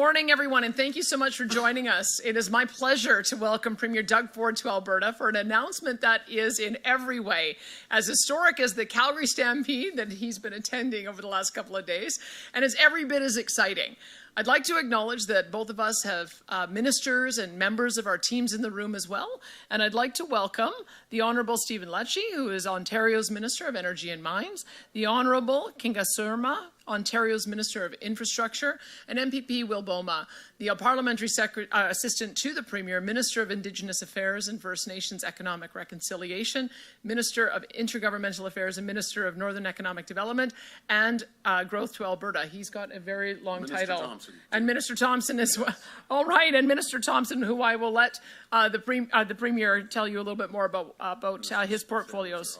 Morning, everyone, and thank you so much for joining us. It is my pleasure to welcome Premier Doug Ford to Alberta for an announcement that is in every way as historic as the Calgary Stampede that he's been attending over the last couple of days, and is every bit as exciting. I'd like to acknowledge that both of us have ministers and members of our teams in the room as well, and I'd like to welcome the Honourable Stephen Lecce, who is Ontario's Minister of Energy and Mines, the Honourable Kinga Surma, Ontario's Minister of Infrastructure, and MPP Will Boma, the Parliamentary Assistant to the Premier, Minister of Indigenous Affairs and First Nations Economic Reconciliation, Minister of Intergovernmental Affairs and Minister of Northern Economic Development and Growth to Alberta. He's got a very long title. Thompson. And Minister Thompson as well. All right, and Minister Thompson, who I will let the Premier tell you a little bit more about his portfolios.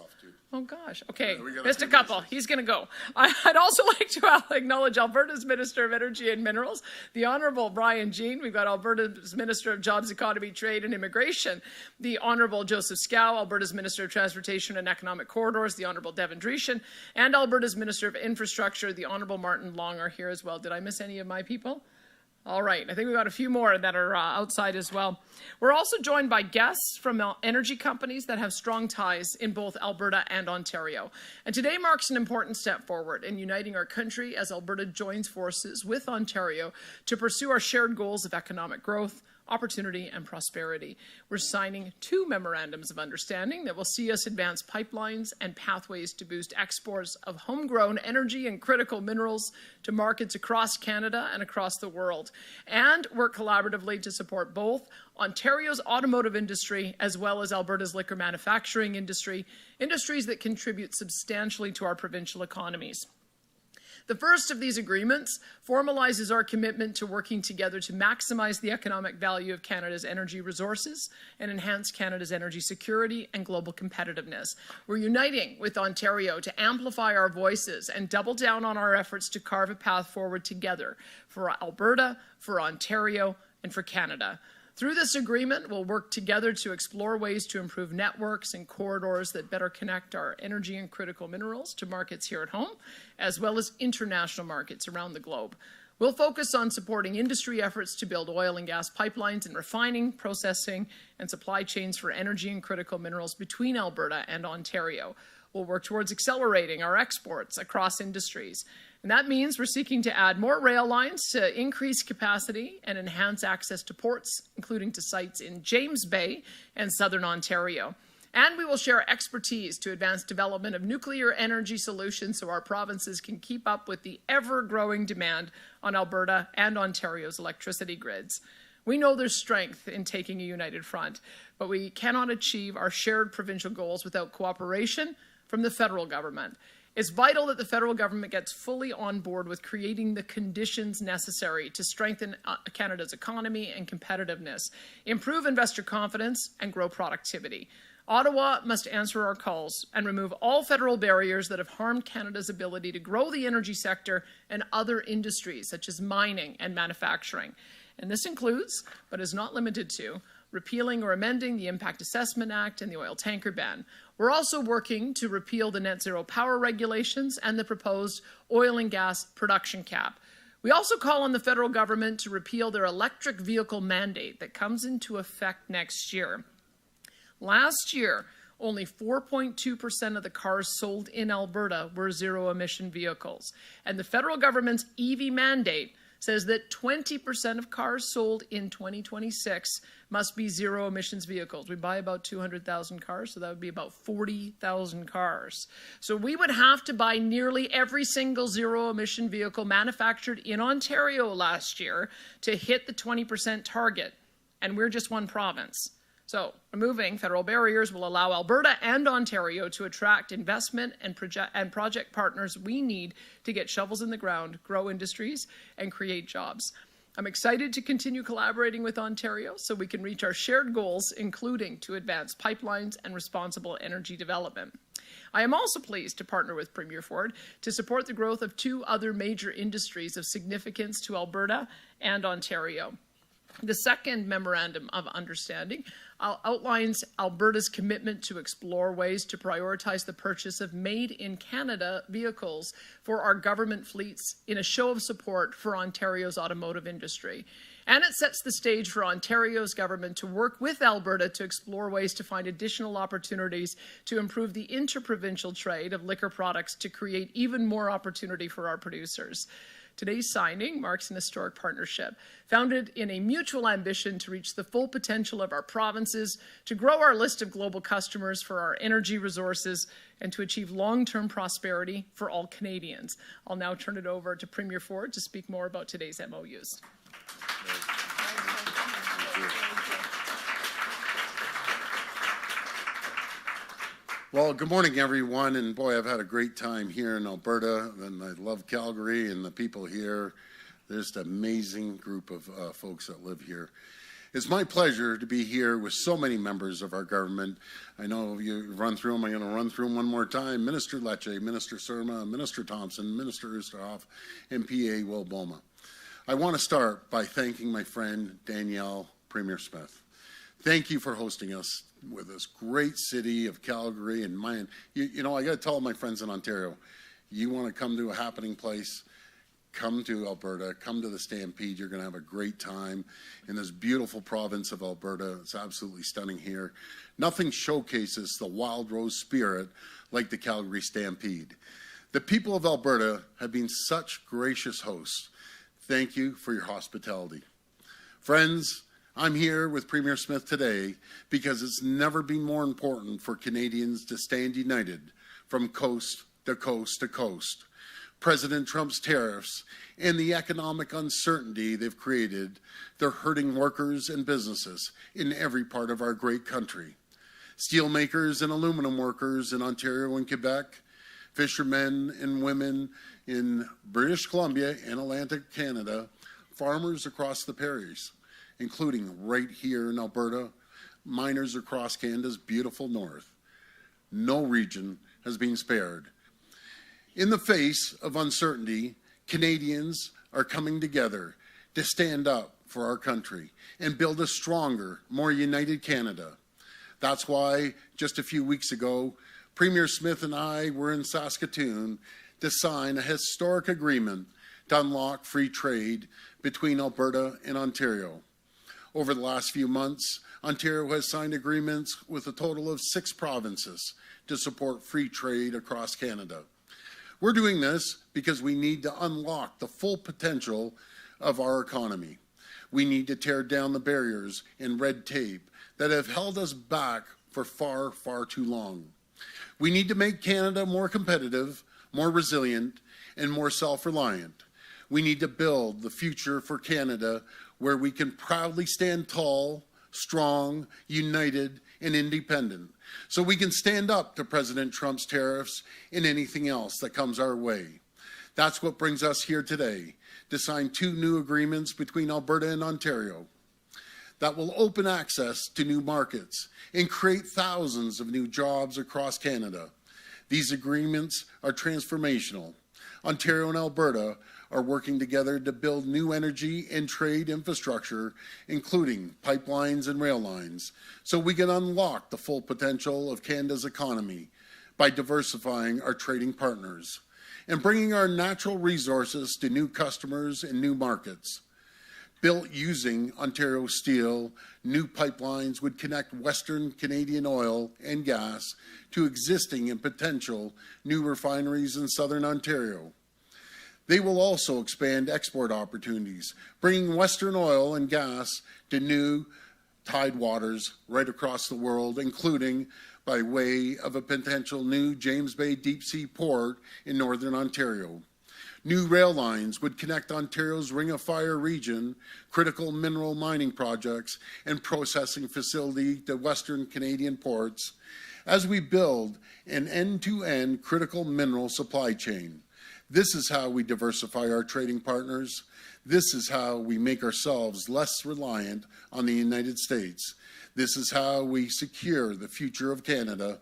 Oh, gosh. Okay, missed a couple. He's going to go. I'd also like to acknowledge Alberta's Minister of Energy and Minerals, the Honourable Brian Jean. We've got Alberta's Minister of Jobs, Economy, Trade and Immigration, the Honourable Joseph Scow, Alberta's Minister of Transportation and Economic Corridors, the Honourable Devin Dreeshen, and Alberta's Minister of Infrastructure, the Honourable Martin Long are here as well. Did I miss any of my people? All right, I think we've got a few more that are outside as well. We're also joined by guests from energy companies that have strong ties in both Alberta and Ontario. And today marks an important step forward in uniting our country as Alberta joins forces with Ontario to pursue our shared goals of economic growth, opportunity and prosperity. We're signing 2 memorandums of understanding that will see us advance pipelines and pathways to boost exports of homegrown energy and critical minerals to markets across Canada and across the world, and work collaboratively to support both Ontario's automotive industry as well as Alberta's liquor manufacturing industry, industries that contribute substantially to our provincial economies. The first of these agreements formalizes our commitment to working together to maximize the economic value of Canada's energy resources and enhance Canada's energy security and global competitiveness. We're uniting with Ontario to amplify our voices and double down on our efforts to carve a path forward together for Alberta, for Ontario, and for Canada. Through this agreement, we'll work together to explore ways to improve networks and corridors that better connect our energy and critical minerals to markets here at home, as well as international markets around the globe. We'll focus on supporting industry efforts to build oil and gas pipelines and refining, processing, and supply chains for energy and critical minerals between Alberta and Ontario. We'll work towards accelerating our exports across industries. And that means we're seeking to add more rail lines to increase capacity and enhance access to ports, including to sites in James Bay and southern Ontario. And we will share expertise to advance development of nuclear energy solutions so our provinces can keep up with the ever-growing demand on Alberta and Ontario's electricity grids. We know there's strength in taking a united front, but we cannot achieve our shared provincial goals without cooperation from the federal government. It's vital that the federal government gets fully on board with creating the conditions necessary to strengthen Canada's economy and competitiveness, improve investor confidence, and grow productivity. Ottawa must answer our calls and remove all federal barriers that have harmed Canada's ability to grow the energy sector and other industries, such as mining and manufacturing. And this includes, but is not limited to, repealing or amending the Impact Assessment Act and the oil tanker ban. We're also working to repeal the net zero power regulations and the proposed oil and gas production cap. We also call on the federal government to repeal their electric vehicle mandate that comes into effect next year. Last year, only 4.2% of the cars sold in Alberta were zero-emission vehicles. And the federal government's EV mandate says that 20% of cars sold in 2026 must be zero-emissions vehicles. We buy about 200,000 cars, so that would be about 40,000 cars. So we would have to buy nearly every single zero-emission vehicle manufactured in Ontario last year to hit the 20% target, and we're just one province. So removing federal barriers will allow Alberta and Ontario to attract investment and project partners we need to get shovels in the ground, grow industries, and create jobs. I'm excited to continue collaborating with Ontario so we can reach our shared goals, including to advance pipelines and responsible energy development. I am also pleased to partner with Premier Ford to support the growth of 2 other major industries of significance to Alberta and Ontario. The second Memorandum of Understanding outlines Alberta's commitment to explore ways to prioritize the purchase of made-in-Canada vehicles for our government fleets in a show of support for Ontario's automotive industry. And it sets the stage for Ontario's government to work with Alberta to explore ways to find additional opportunities to improve the interprovincial trade of liquor products to create even more opportunity for our producers. Today's signing marks an historic partnership founded in a mutual ambition to reach the full potential of our provinces, to grow our list of global customers for our energy resources, and to achieve long-term prosperity for all Canadians. I'll now turn it over to Premier Ford to speak more about today's MOUs. Well, good morning, everyone, and boy, I've had a great time here in Alberta, and I love Calgary and the people here. There's an amazing group of folks that live here. It's my pleasure to be here with so many members of our government. I know you run through them. I'm going to run through them one more time. Minister Lecce, Minister Surma, Minister Thompson, Minister Oosterhoff, and PA Will Boma. I want to start by thanking my friend Danielle Premier Smith. Thank you for hosting us with this great city of Calgary. And man, you know, I got to tell my friends in Ontario, you want to come to a happening place, come to Alberta, come to the Stampede. You're going to have a great time in this beautiful province of Alberta. It's absolutely stunning here. Nothing showcases the wild rose spirit like the Calgary Stampede. The people of Alberta have been such gracious hosts. Thank you for your hospitality. Friends, I'm here with Premier Smith today because it's never been more important for Canadians to stand united from coast to coast to coast. President Trump's tariffs and the economic uncertainty they've created, they're hurting workers and businesses in every part of our great country. Steelmakers and aluminum workers in Ontario and Quebec, fishermen and women in British Columbia and Atlantic Canada, farmers across the prairies, including right here in Alberta, miners across Canada's beautiful north. No region has been spared. In the face of uncertainty, Canadians are coming together to stand up for our country and build a stronger, more united Canada. That's why just a few weeks ago, Premier Smith and I were in Saskatoon to sign a historic agreement to unlock free trade between Alberta and Ontario. Over the last few months, Ontario has signed agreements with a total of 6 provinces to support free trade across Canada. We're doing this because we need to unlock the full potential of our economy. We need to tear down the barriers and red tape that have held us back for far, far too long. We need to make Canada more competitive, more resilient, and more self-reliant. We need to build the future for Canada where we can proudly stand tall, strong, united, and independent, so we can stand up to President Trump's tariffs and anything else that comes our way. That's what brings us here today, to sign 2 new agreements between Alberta and Ontario that will open access to new markets and create thousands of new jobs across Canada. These agreements are transformational. Ontario and Alberta are working together to build new energy and trade infrastructure, including pipelines and rail lines, so we can unlock the full potential of Canada's economy by diversifying our trading partners and bringing our natural resources to new customers and new markets. Built using Ontario steel, new pipelines would connect Western Canadian oil and gas to existing and potential new refineries in Southern Ontario. They will also expand export opportunities, bringing Western oil and gas to new tidewaters right across the world, including by way of a potential new James Bay deep sea port in Northern Ontario. New rail lines would connect Ontario's Ring of Fire region, critical mineral mining projects, and processing facility to Western Canadian ports as we build an end-to-end critical mineral supply chain. This is how we diversify our trading partners. This is how we make ourselves less reliant on the United States. This is how we secure the future of Canada.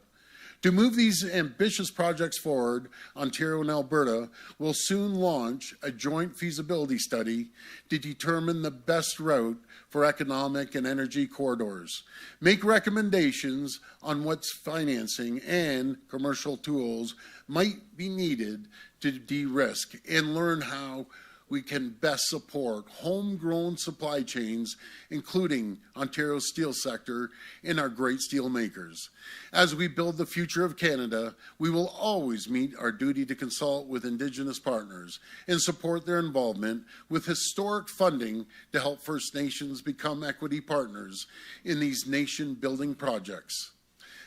To move these ambitious projects forward, Ontario and Alberta will soon launch a joint feasibility study to determine the best route for economic and energy corridors, make recommendations on what financing and commercial tools might be needed to de-risk, and learn how we can best support homegrown supply chains, including Ontario's steel sector and our great steel makers. As we build the future of Canada, we will always meet our duty to consult with Indigenous partners and support their involvement with historic funding to help First Nations become equity partners in these nation-building projects.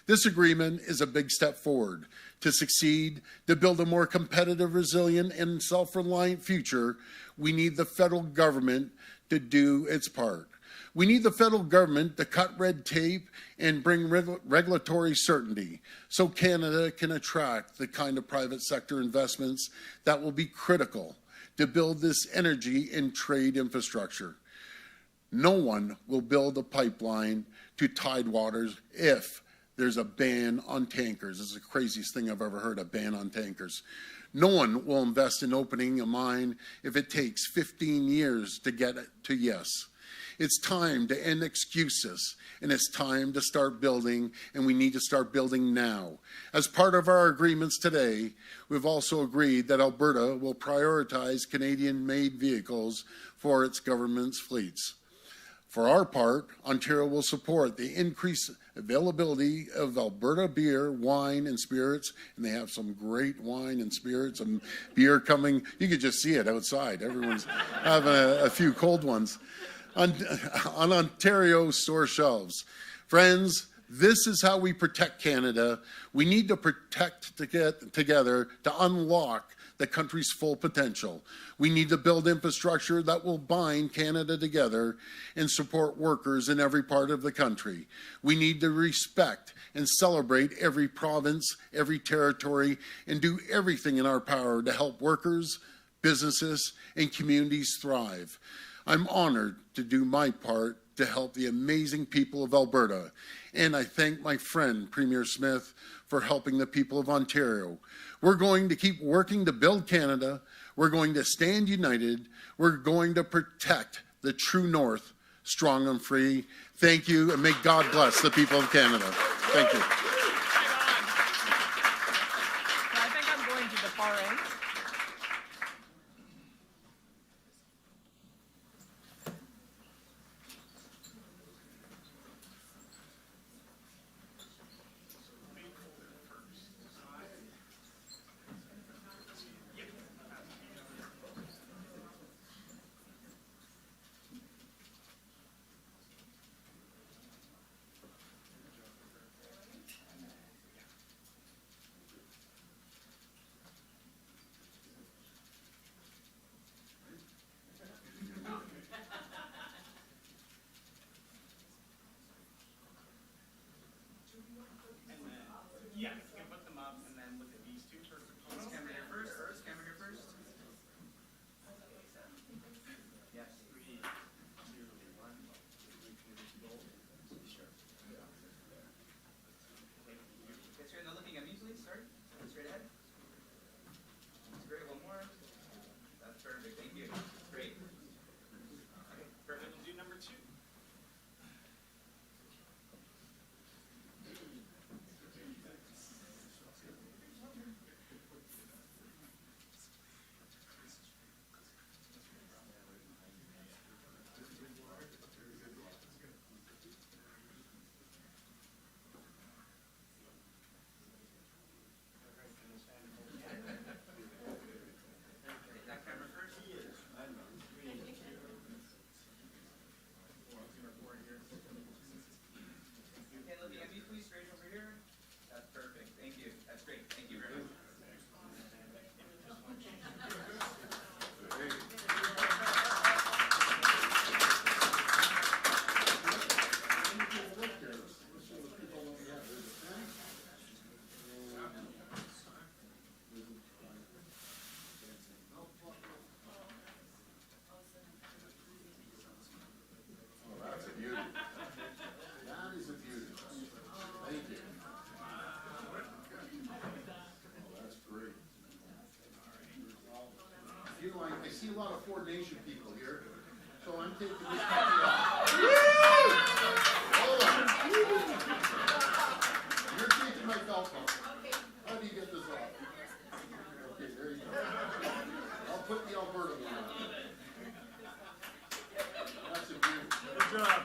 This agreement is a big step forward. To succeed, to build a more competitive, resilient, and self-reliant future, we need the federal government to do its part. We need the federal government to cut red tape and bring regulatory certainty so Canada can attract the kind of private sector investments that will be critical to build this energy and trade infrastructure. No one will build a pipeline to Tidewaters if there's a ban on tankers. This is the craziest thing I've ever heard, a ban on tankers. No one will invest in opening a mine if it takes 15 years to get it to yes. It's time to end excuses, and it's time to start building, and we need to start building now. As part of our agreements today, we've also agreed that Alberta will prioritize Canadian-made vehicles for its government's fleets. For our part, Ontario will support the increased availability of Alberta beer, wine, and spirits, and they have some great wine and spirits and beer coming. You could just see it outside. Everyone's having a few cold ones on Ontario store shelves. Friends, this is how we protect Canada. We need to protect together to unlock the country's full potential. We need to build infrastructure that will bind Canada together and support workers in every part of the country. We need to respect and celebrate every province, every territory, and do everything in our power to help workers, businesses, and communities thrive. I'm honored to do my part to help the amazing people of Alberta, and I thank my friend, Premier Smith, for helping the people of Ontario. We're going to keep working to build Canada. We're going to stand united. We're going to protect the true north, strong and free. Thank you, and may God bless the people of Canada. Thank you. I think I'm going to the far end. see a lot of Ford Nation people here, so I'm taking this copy off. Hold on. You're taking my belt off. How do you get this off? Okay, there you go. I'll put the Alberta one on. That's a good. Good job.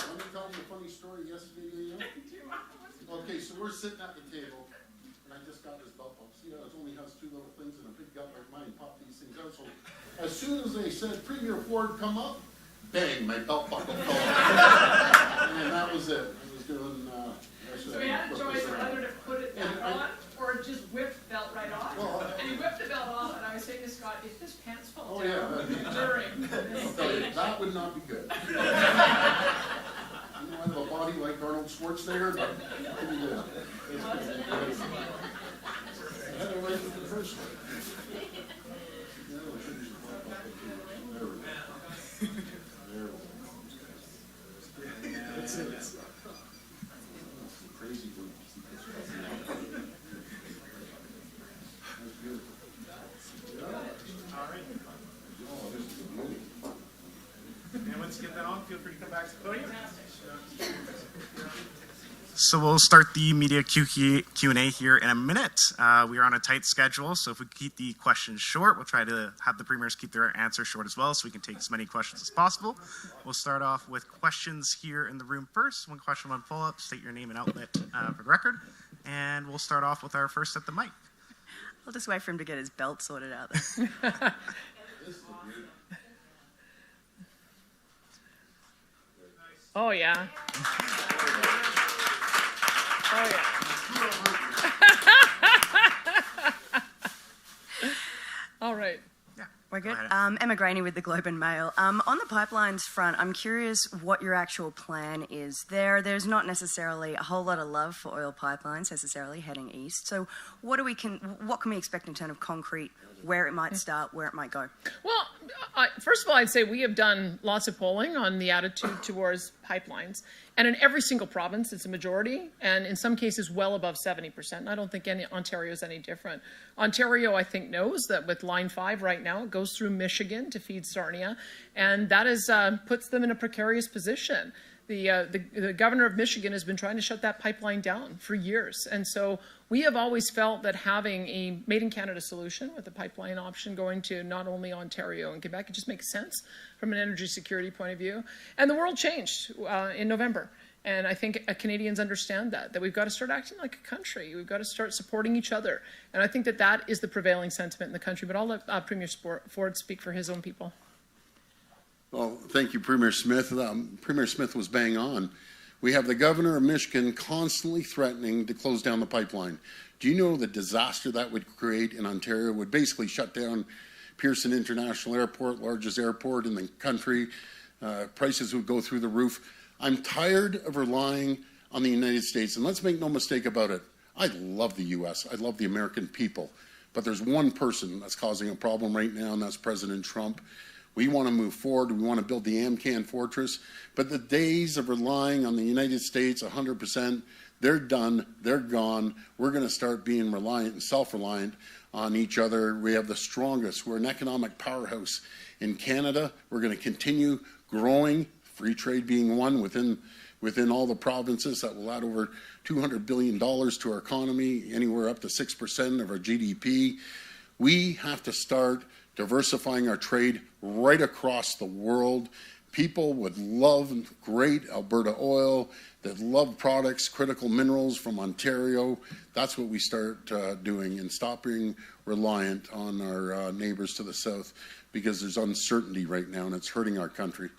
Let me tell you a funny story yesterday, Danielle. Okay, so we're sitting at the table, and I just got this belt buckle. See, it only has two little things and a big gut like mine. Pop these things out. So as soon as they said Premier Ford come up, bang, my belt buckle fell off. And that was it. I was doing. So we had a choice of whether to put it back on or just whip the belt right off. Well, and he whipped the belt off, and I was saying to Scott, if his pants fall down during this stage, that would not be good. I have a body like Arnold Schwarzenegger, but what do you do? I had to wait for the first one. There we go. There we go. That's it. That's crazy group. That's beautiful. All right. Oh, this is a movie. And once you get that on, feel free to come back to the podium. So we'll start the media Q&A here in a minute. We are on a tight schedule, so if we keep the questions short, we'll try to have the premiers keep their answers short as well, so we can take as many questions as possible. We'll start off with questions here in the room first. One question, one pull-up. State your name and outlet for the record. And we'll start off with our first at the mic. I'll just wait for him to get his belt sorted out. oh yeah. Oh yeah. All right. Yeah. We're good. Go ahead. Emma Graney with the Globe and Mail. On the pipelines front, I'm curious what your actual plan is. There's not necessarily a whole lot of love for oil pipelines necessarily heading east. So what can we expect in terms of concrete, where it might start, where it might go? Well, first of all, I'd say we have done lots of polling on the attitude towards pipelines. And in every single province, it's a majority, and in some cases well above 70%. And I don't think Ontario is any different. Ontario, I think, knows that with Line 5 right now, it goes through Michigan to feed Sarnia, and that is puts them in a precarious position. The governor of Michigan has been trying to shut that pipeline down for years. And so we have always felt that having a Made in Canada solution with a pipeline option going to not only Ontario and Quebec, it just makes sense from an energy security point of view. And the world changed in November. And I think Canadians understand that we've got to start acting like a country. We've got to start supporting each other. And I think that is the prevailing sentiment in the country. But I'll let Premier Ford speak for his own people. Well, thank you, Premier Smith. Premier Smith was bang on. We have the governor of Michigan constantly threatening to close down the pipeline. Do you know the disaster that would create in Ontario? It would basically shut down Pearson International Airport, largest airport in the country. Prices would go through the roof. I'm tired of relying on the United States. And let's make no mistake about it. I love the U.S. I love the American people. But there's one person that's causing a problem right now, and that's President Trump. We want to move forward. We want to build the AMCAN fortress. But the days of relying on the United States 100%, they're done. They're gone. We're going to start being reliant and self-reliant on each other. We have the strongest. We're an economic powerhouse in Canada. We're going to continue growing, free trade being one within all the provinces. That will add over $200 billion to our economy, anywhere up to 6% of our GDP. We have to start diversifying our trade right across the world. People would love great Alberta oil, that love products, critical minerals from Ontario. That's what we start doing, and stop being reliant on our neighbors to the south, because there's uncertainty right now and it's hurting our country.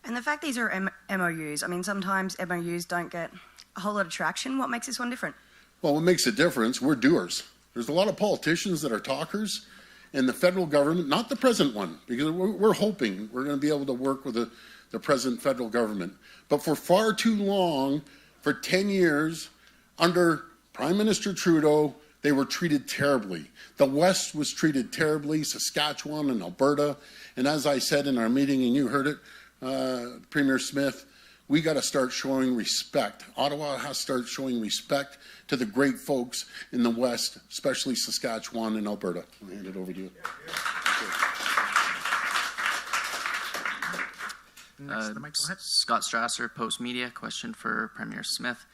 And the fact these are MOUs, I mean, sometimes MOUs don't get a whole lot of traction. What makes this one different? Well, what makes a difference, we're doers. There's a lot of politicians that are talkers, and the federal government, not the present one, because we're hoping we're going to be able to work with the present federal government. But for far too long, for 10 years, under Prime Minister Trudeau, they were treated terribly. The West was treated terribly, Saskatchewan and Alberta. And as I said in our meeting, and you heard it, Premier Smith, we got to start showing respect. Ottawa has to start showing respect to the great folks in the West, especially Saskatchewan and Alberta. I'll hand it over to you. Scott Strasser, Post Media. Question for Premier Smith.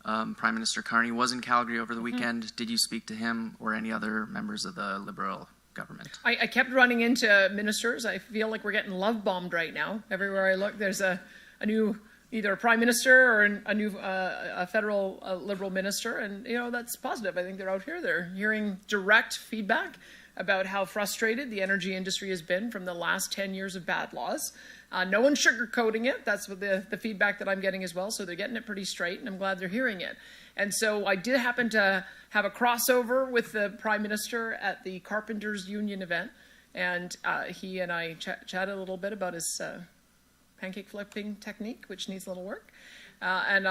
Prime Minister Carney was in Calgary over the weekend. Did you speak to him or any other members of the Liberal government? I kept running into ministers. I feel like we're getting love bombed right now. Everywhere I look, there's a new, either a prime minister or a new a federal Liberal minister, and that's positive. I think they're out here. They're hearing direct feedback about how frustrated the energy industry has been from the last 10 years of bad laws. No one's sugarcoating it. That's what the feedback that I'm getting as well. So they're getting it pretty straight, and I'm glad they're hearing it. And so I did happen to have a crossover with the Prime Minister at the Carpenters Union event, and he and I chatted a little bit about his pancake flipping technique, which needs a little work. And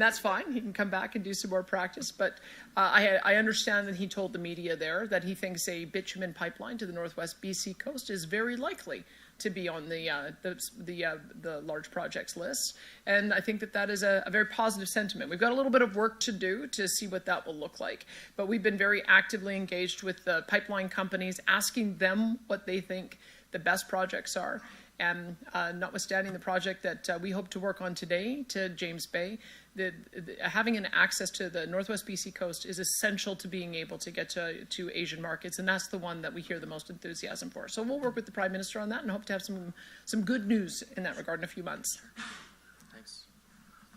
that's fine. He can come back and do some more practice. But I understand that he told the media there that he thinks a bitumen pipeline to the northwest BC coast is very likely to be on the large projects list. And I think that is a very positive sentiment. We've got a little bit of work to do to see what that will look like. But we've been very actively engaged with the pipeline companies, asking them what they think the best projects are. And notwithstanding the project that we hope to work on today to James Bay, having an access to the Northwest BC coast is essential to being able to get to Asian markets, and that's the one that we hear the most enthusiasm for. So we'll work with the Prime Minister on that and hope to have some good news in that regard in a few months. Thanks.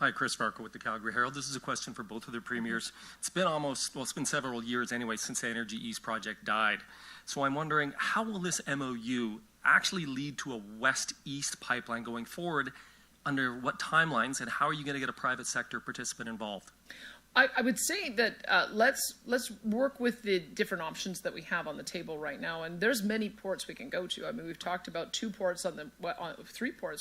Hi, Chris Farco with the Calgary Herald. This is a question for both of the premiers. It's been several years anyway since the Energy East project died. So I'm wondering, how will this MOU actually lead to a west-east pipeline going forward? Under what timelines, and how are you going to get a private sector participant involved? I would say that let's work with the different options that we have on the table right now, and there's many ports we can go to. I mean, we've talked about 3 ports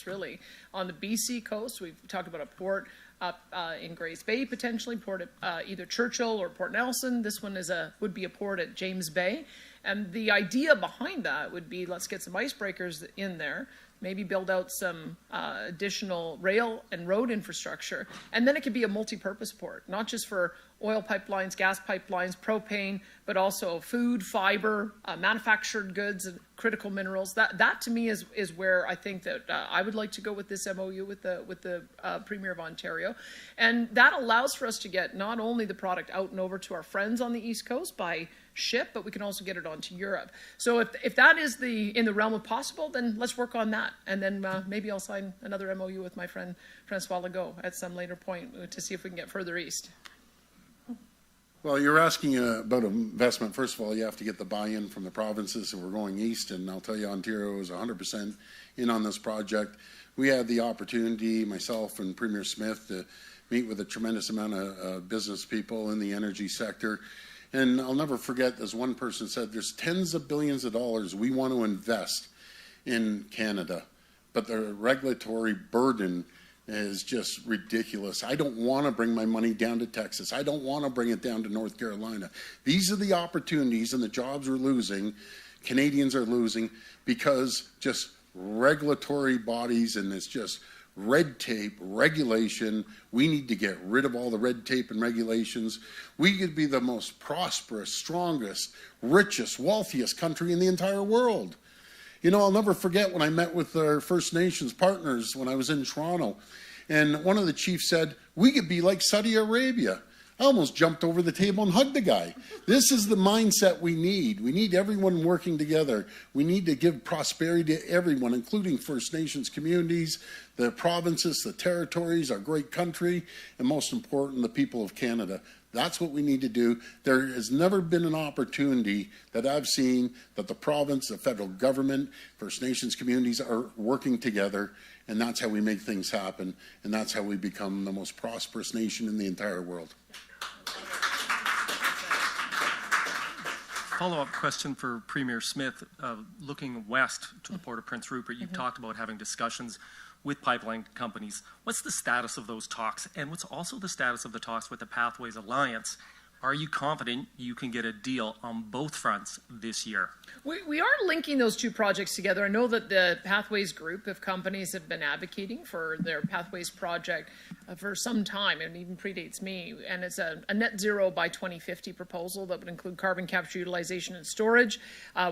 really on the BC coast. We've talked about a port up in Grays Bay, potentially port at either Churchill or Port Nelson. This one would be a port at James Bay, and the idea behind that would be, let's get some icebreakers in there, maybe build out some additional rail and road infrastructure, and then it could be a multi-purpose port, not just for oil pipelines, gas pipelines, propane, but also food, fiber, manufactured goods, and critical minerals. That to me is where I think that I would like to go with this MOU with the Premier of Ontario, and that allows for us to get not only the product out and over to our friends on the East Coast by ship, but we can also get it onto Europe. So if that is in the realm of possible, then let's work on that. And then maybe I'll sign another MOU with my friend Francois Legault at some later point to see if we can get further east. Well, you're asking about investment. First of all, you have to get the buy-in from the provinces, and we're going east, and I'll tell you, Ontario is 100% in on this project. We had the opportunity, myself and Premier Smith, to meet with a tremendous amount of business people in the energy sector. And I'll never forget, as one person said, there's tens of billions of dollars we want to invest in Canada, but the regulatory burden is just ridiculous. I don't want to bring my money down to Texas. I don't want to bring it down to North Carolina. These are the opportunities and the jobs we're losing, Canadians are losing, because just regulatory bodies, and it's just red tape, regulation. We need to get rid of all the red tape and regulations. We could be the most prosperous, strongest, richest, wealthiest country in the entire world. You know, I'll never forget when I met with our First Nations partners when I was in Toronto, and one of the chiefs said, we could be like Saudi Arabia. I almost jumped over the table and hugged the guy. This is the mindset we need. We need everyone working together. We need to give prosperity to everyone, including First Nations communities, the provinces, the territories, our great country, and most important, the people of Canada. That's what we need to do. There has never been an opportunity that I've seen that the province, the federal government, First Nations communities are working together, and that's how we make things happen, and that's how we become the most prosperous nation in the entire world. Follow-up question for Premier Smith. Looking west to the Port of Prince Rupert, you've talked about having discussions with pipeline companies. What's the status of those talks? And what's also the status of the talks with the Pathways Alliance Are you confident you can get a deal on both fronts this year? We are linking those two projects together. I know that the Pathways group of companies have been advocating for their Pathways project for some time, and even predates me. And it's a net zero by 2050 proposal that would include carbon capture, utilization, and storage,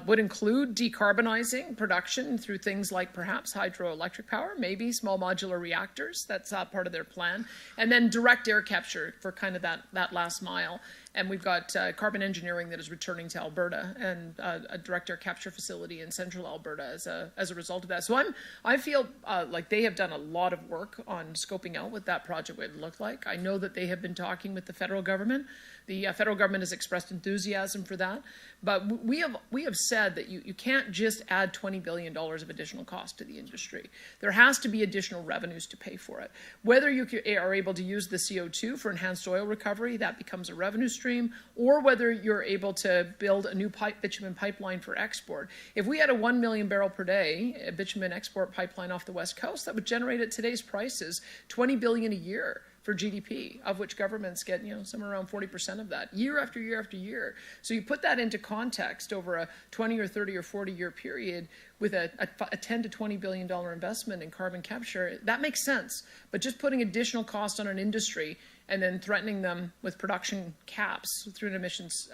would include decarbonizing production through things like perhaps hydroelectric power, maybe small modular reactors. That's part of their plan. And then direct air capture for kind of that last mile. And we've got carbon engineering that is returning to Alberta, and a direct air capture facility in central Alberta as a result of that. So I feel like they have done a lot of work on scoping out what that project would look like. I know that they have been talking with the federal government. The federal government has expressed enthusiasm for that. But we have said that you can't just add $20 billion of additional cost to the industry. There has to be additional revenues to pay for it. Whether you are able to use the CO2 for enhanced oil recovery, that becomes a revenue stream, or whether you're able to build a new bitumen pipeline for export. If we had a 1 million barrel per day bitumen export pipeline off the West Coast, that would generate at today's prices $20 billion a year for GDP, of which governments get, somewhere around 40% of that, year after year after year. So you put that into context over a 20 or 30 or 40-year period with a $10 to $20 billion investment in carbon capture, that makes sense. But just putting additional cost on an industry and then threatening them with production caps through an emissions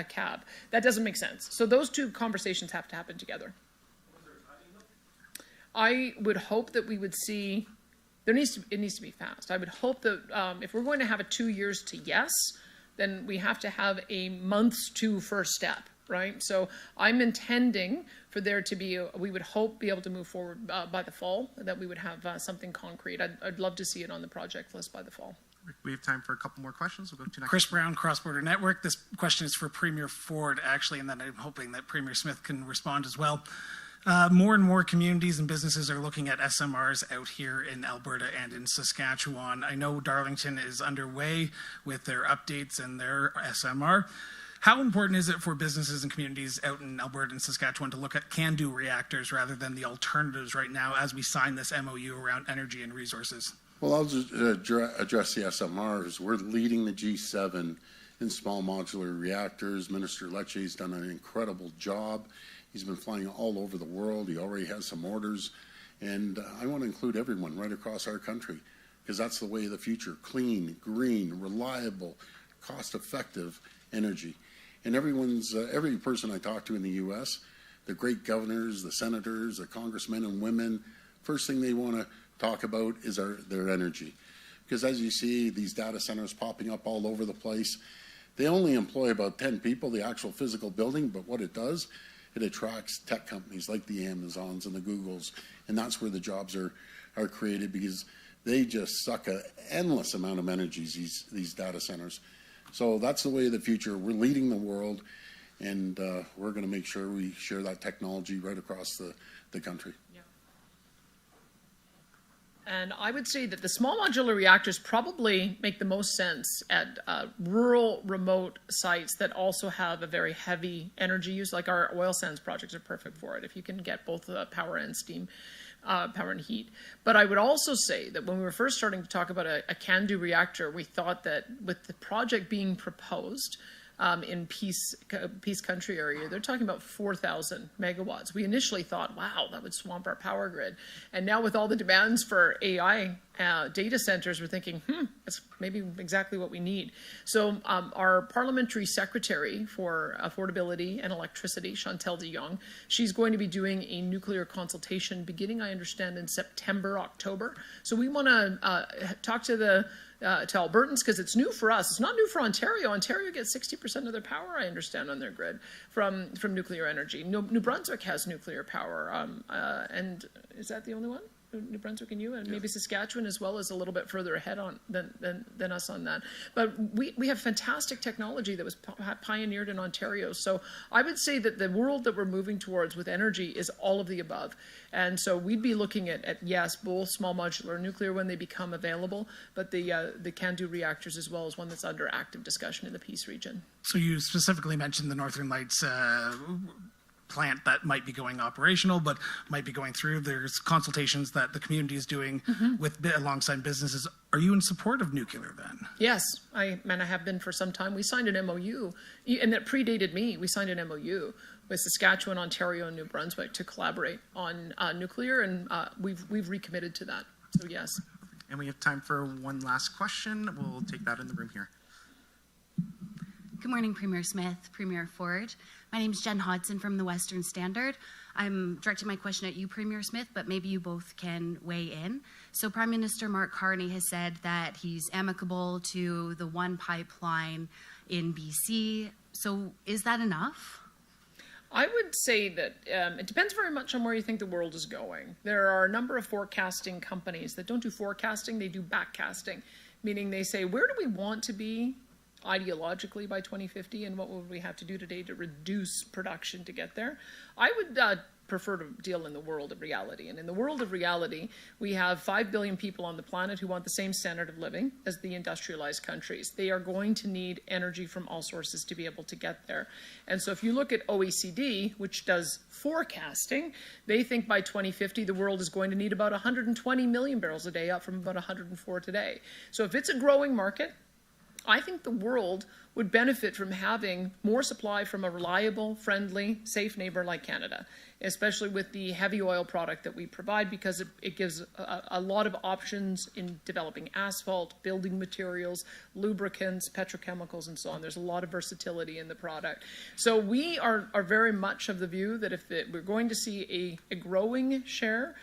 cap, that doesn't make sense. So those two conversations have to happen together. I would hope that we would see... it needs to be fast. I would hope that if we're going to have a 2 years to yes, then we have to have a months to first step, right? So I'm intending for there to be, we would hope be able to move forward by the fall, that we would have something concrete. I'd love to see it on the project list by the fall. We have time for a couple more questions. We'll go to next. Chris Brown, Cross Border Network. This question is for Premier Ford, actually, and then I'm hoping that Premier Smith can respond as well. More and more communities and businesses are looking at SMRs out here in Alberta and in Saskatchewan. I know Darlington is underway with their updates and their SMR. How important is it for businesses and communities out in Alberta and Saskatchewan to look at can-do reactors rather than the alternatives right now as we sign this MOU around energy and resources? Well, I'll just address the SMRs. We're leading the G7 in small modular reactors. Minister Lecce's done an incredible job. He's been flying all over the world. He already has some orders. And I want to include everyone right across our country, because that's the way of the future: clean, green, reliable, cost-effective energy. And every person I talk to in the U.S., the great governors, the senators, the congressmen and women, first thing they want to talk about is their energy. Because as you see, these data centers popping up all over the place, they only employ about 10 people, the actual physical building, but what it does, it attracts tech companies like the Amazons and the Googles, and that's where the jobs are created, because they just suck an endless amount of energy, these data centers. So that's the way of the future. We're leading the world, and we're going to make sure we share that technology right across the country. And I would say that the small modular reactors probably make the most sense at rural, remote sites that also have a very heavy energy use. Like our oil sands projects are perfect for it, if you can get both power and steam, power and heat. But I would also say that when we were first starting to talk about a can-do reactor, we thought that with the project being proposed, in Peace Country area, they're talking about 4,000 megawatts. We initially thought, wow, that would swamp our power grid. And now with all the demands for AI data centers, we're thinking, that's maybe exactly what we need. So our parliamentary secretary for affordability and electricity, Chantal de Jong, she's going to be doing a nuclear consultation beginning, I understand, in September, October. So we want to talk to Albertans, because it's new for us. It's not new for Ontario. Ontario gets 60% of their power, I understand, on their grid from nuclear energy. New Brunswick has nuclear power, and is that the only one? New Brunswick and you, and maybe Saskatchewan as well, is a little bit further ahead than us on that. But we have fantastic technology that was pioneered in Ontario. So I would say that the world that we're moving towards with energy is all of the above. And so we'd be looking at yes, both small modular nuclear when they become available, but the can-do reactors as well is one that's under active discussion in the Peace region. So you specifically mentioned the Northern Lights plant that might be going operational, but might be going through. There's consultations that the community is doing alongside businesses. Are you in support of nuclear then? Yes, I have been for some time. We signed an MOU, and that predated me. We signed an MOU with Saskatchewan, Ontario, and New Brunswick to collaborate on nuclear, and we've recommitted to that. So yes. And we have time for one last question. We'll take that in the room here. Good morning, Premier Smith, Premier Ford. My name is Jen Hodson from the Western Standard. I'm directing my question at you, Premier Smith, but maybe you both can weigh in. So Prime Minister Mark Carney has said that he's amicable to the one pipeline in BC. So is that enough? I would say that it depends very much on where you think the world is going. There are a number of forecasting companies that don't do forecasting, they do backcasting, meaning they say, where do we want to be ideologically by 2050, and what would we have to do today to reduce production to get there? I would prefer to deal in the world of reality. And in the world of reality, we have 5 billion people on the planet who want the same standard of living as the industrialized countries. They are going to need energy from all sources to be able to get there. And so if you look at OECD, which does forecasting, they think by 2050 the world is going to need about 120 million barrels a day, up from about 104 today. So if it's a growing market, I think the world would benefit from having more supply from a reliable, friendly, safe neighbor like Canada, especially with the heavy oil product that we provide, because it gives a lot of options in developing asphalt, building materials, lubricants, petrochemicals, and so on. There's a lot of versatility in the product. So we are very much of the view that if we're going to see a growing share,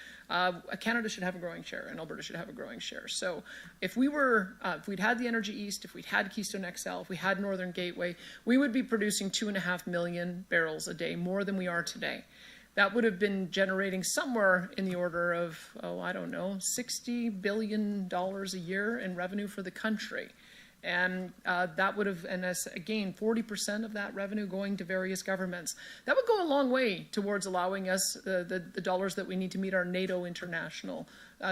Canada should have a growing share, and Alberta should have a growing share. So if we'd had the Energy East, if we'd had Keystone XL, if we had Northern Gateway, we would be producing 2.5 million barrels a day, more than we are today. That would have been generating somewhere in the order of, $60 billion a year in revenue for the country. And that would have, and as again, 40% of that revenue going to various governments. That would go a long way towards allowing us the dollars that we need to meet our NATO international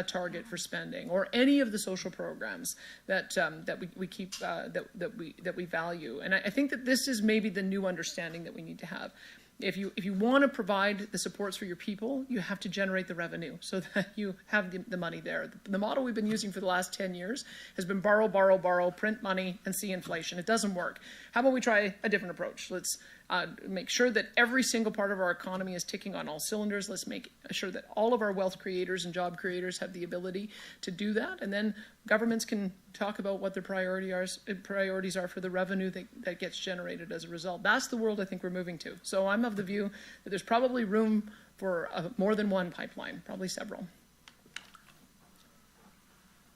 target for spending, or any of the social programs that we value. And I think that this is maybe the new understanding that we need to have. If you want to provide the supports for your people, you have to generate the revenue so that you have the money there. The model we've been using for the last 10 years has been borrow, borrow, borrow, print money, and see inflation. It doesn't work. How about we try a different approach? Let's make sure that every single part of our economy is ticking on all cylinders. Let's make sure that all of our wealth creators and job creators have the ability to do that. And then governments can talk about what their priorities are for the revenue that gets generated as a result. That's the world I think we're moving to. So I'm of the view that there's probably room for more than one pipeline, probably several.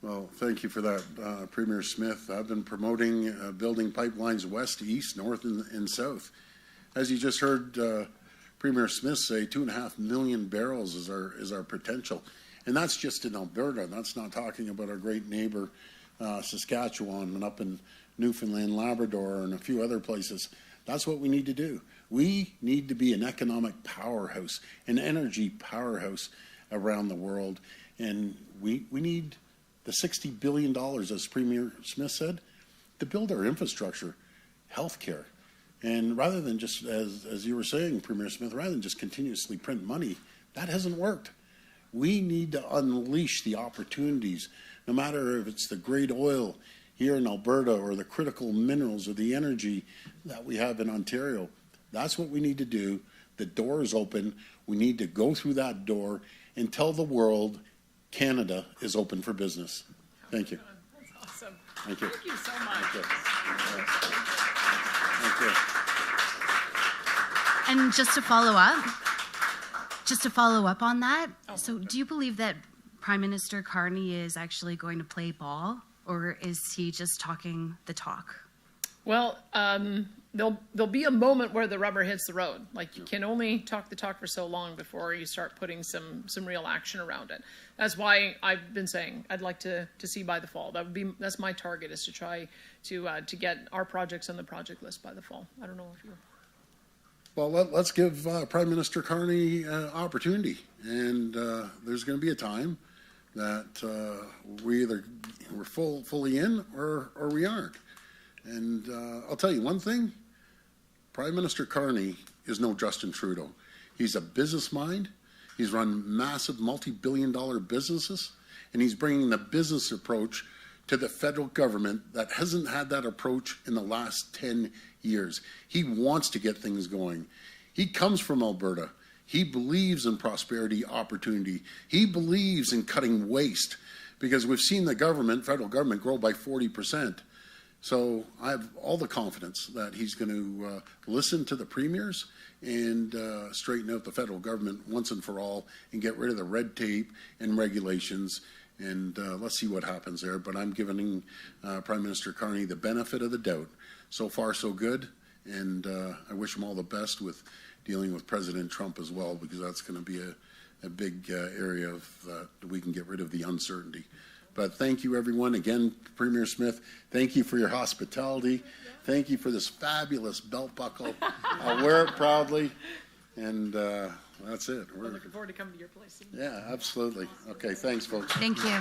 Well, thank you for that, Premier Smith. I've been promoting building pipelines west, east, north, and south. As you just heard Premier Smith say, 2.5 million barrels is our potential. And that's just in Alberta. That's not talking about our great neighbor, Saskatchewan, and up in Newfoundland, Labrador, and a few other places. That's what we need to do. We need to be an economic powerhouse, an energy powerhouse around the world. And we need the $60 billion, as Premier Smith said, to build our infrastructure, healthcare. And rather than just, as you were saying, Premier Smith, rather than just continuously print money, that hasn't worked. We need to unleash the opportunities, no matter if it's the great oil here in Alberta or the critical minerals or the energy that we have in Ontario. That's what we need to do. The door is open. We need to go through that door and tell the world Canada is open for business. Thank you. That's awesome. Thank you. Thank you so much. Thank you. Thank you. And just to follow up on that, so do you believe that Prime Minister Carney is actually going to play ball, or is he just talking the talk? Well, there'll be a moment where the rubber hits the road. Like, you can only talk the talk for so long before you start putting some real action around it. That's why I've been saying I'd like to see by the fall. That's my target, is to try to get our projects on the project list by the fall. I don't know if you're... Well, let's give Prime Minister Carney opportunity, and there's going to be a time that we're fully in or we aren't. And I'll tell you one thing, Prime Minister Carney is no Justin Trudeau. He's a business mind. He's run massive multi-billion-dollar businesses, and he's bringing the business approach to the federal government that hasn't had that approach in the last 10 years. He wants to get things going. He comes from Alberta. He believes in prosperity, opportunity. He believes in cutting waste, because we've seen the government, federal government, grow by 40%. So I have all the confidence that he's going to listen to the premiers and straighten out the federal government once and for all and get rid of the red tape and regulations. And let's see what happens there. But I'm giving Prime Minister Carney the benefit of the doubt. So far, so good. And I wish him all the best with dealing with President Trump as well, because that's going to be a big area of that we can get rid of the uncertainty. But thank you, everyone. Again, Premier Smith, thank you for your hospitality. Thank you for this fabulous belt buckle. I'll wear it proudly. And that's it. We're looking forward to coming to your place. Yeah, absolutely. Okay, thanks, folks. Thank you.